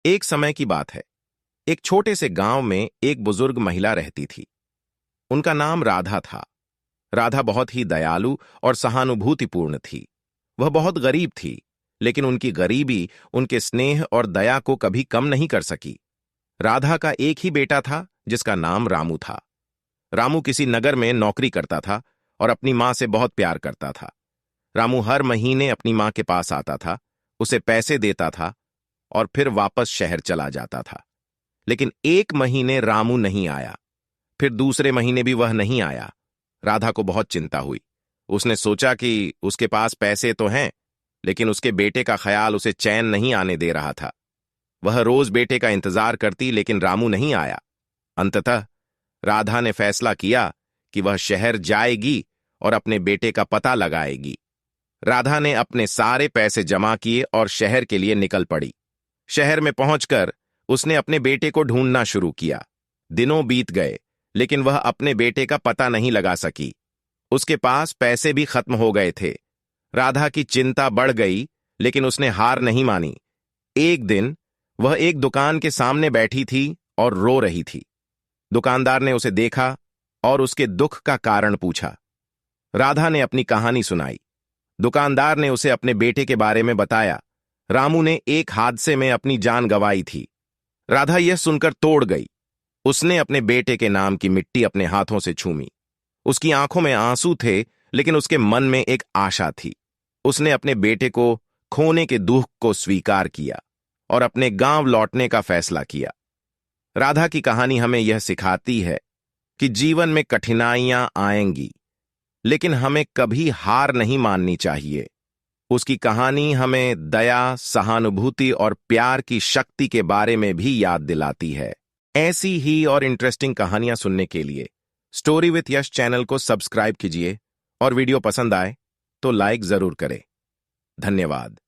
एक समय की बात है। एक छोटे से गांव में एक बुजुर्ग महिला रहती थी। उनका नाम राधा था। राधा बहुत ही दयालु और सहानुभूतिपूर्ण थी। वह बहुत गरीब थी, लेकिन उनकी गरीबी उनके स्नेह और दया को कभी कम नहीं कर सकी। राधा का एक ही बेटा था, जिसका नाम रामू था। रामू किसी नगर में नौकरी करता था और अपनी मां से बहुत प्यार करता था। रामू हर महीने अपनी मां के पास आता था, उसे पैसे देता था और फिर वापस शहर चला जाता था। लेकिन एक महीने रामू नहीं आया, फिर दूसरे महीने भी वह नहीं आया। राधा को बहुत चिंता हुई। उसने सोचा कि उसके पास पैसे तो हैं, लेकिन उसके बेटे का ख्याल उसे चैन नहीं आने दे रहा था। वह रोज बेटे का इंतजार करती, लेकिन रामू नहीं आया। अंततः राधा ने फैसला किया कि वह शहर जाएगी और अपने बेटे का पता लगाएगी। राधा ने अपने सारे पैसे जमा किए और शहर के लिए निकल पड़ी। शहर में पहुंचकर उसने अपने बेटे को ढूंढना शुरू किया। दिनों बीत गए, लेकिन वह अपने बेटे का पता नहीं लगा सकी। उसके पास पैसे भी खत्म हो गए थे। राधा की चिंता बढ़ गई, लेकिन उसने हार नहीं मानी। एक दिन वह एक दुकान के सामने बैठी थी और रो रही थी। दुकानदार ने उसे देखा और उसके दुख का कारण पूछा। राधा ने अपनी कहानी सुनाई। दुकानदार ने उसे अपने बेटे के बारे में बताया। रामू ने एक हादसे में अपनी जान गंवाई थी। राधा यह सुनकर तोड़ गई। उसने अपने बेटे के नाम की मिट्टी अपने हाथों से छूमी। उसकी आंखों में आंसू थे, लेकिन उसके मन में एक आशा थी। उसने अपने बेटे को खोने के दुख को स्वीकार किया और अपने गांव लौटने का फैसला किया। राधा की कहानी हमें यह सिखाती है कि जीवन में कठिनाइयां आएंगी, लेकिन हमें कभी हार नहीं माननी चाहिए। उसकी कहानी हमें दया, सहानुभूति और प्यार की शक्ति के बारे में भी याद दिलाती है। ऐसी ही और इंटरेस्टिंग कहानियां सुनने के लिए स्टोरी विथ यश चैनल को सब्सक्राइब कीजिए और वीडियो पसंद आए तो लाइक जरूर करें। धन्यवाद।